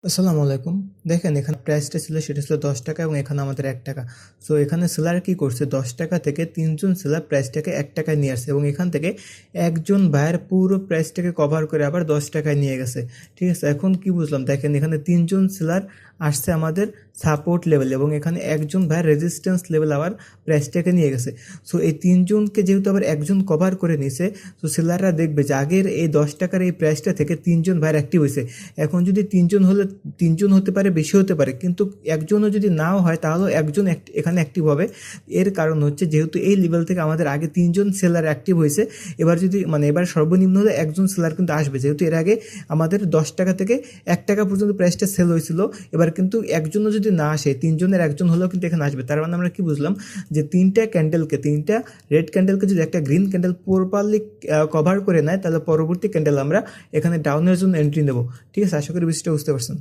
আসসালামু আলাইকুম। দেখেন এখানে প্রাইসটা ছিল সেটা ছিল ৳১০ এবং এখানে আমাদের ৳১। সো এখানে সেলার কি করছে ৳১০ থেকে ৩ জন সেলার প্রাইসটাকে ৳১ নিয়ে আসছে এবং এখান থেকে একজন বায়ার পুরো প্রাইসটাকে কভার করে আবার ৳১০ নিয়ে গেছে। ঠিক আছে? এখন কি বুঝলাম? দেখেন এখানে ৩ জন সেলার আসছে আমাদের সাপোর্ট লেভেলে এবং এখানে একজন বায়ার রেজিস্ট্যান্স লেভেল আবার প্রাইসটাকে নিয়ে গেছে। সো এই ৩ জনকে যেহেতু আবার একজন কভার করে নিছে, সো সেলাররা দেখবে যে আগের এই ৳১০ এই প্রাইসটা থেকে ৩ জন বায়ার অ্যাক্টিভ হইছে। এখন যদি ৩ জন হলে ৩ জন হতে পারে, বেশি হতে পারে, কিন্তু একজনও যদি নাও হয় তাহলেও একজন এখানে অ্যাক্টিভ হবে। এর কারণ হচ্ছে যেহেতু এই লেভেল থেকে আমাদের আগে ৩ জন সেলার অ্যাক্টিভ হয়েছে, এবার যদি এবার সর্বনিম্ন হলে একজন সেলার কিন্তু আসবে, যেহেতু এর আগে আমাদের ৳১০ থেকে ৳১ পর্যন্ত প্রাইসটা সেল হয়েছিল। এবার কিন্তু একজনও যদি না আসে, ৩ জনের একজন হলেও কিন্তু এখানে আসবে। তার মানে আমরা কি বুঝলাম যে ৩টা রেড ক্যান্ডেলকে যদি একটা গ্রিন ক্যান্ডেল প্রপারলি কভার করে নেয়, তাহলে পরবর্তী ক্যান্ডেল আমরা এখানে ডাউনের জন্য এন্ট্রি নেব। ঠিক আছে? আশা করি বিষয়টা বুঝতে পারছেন।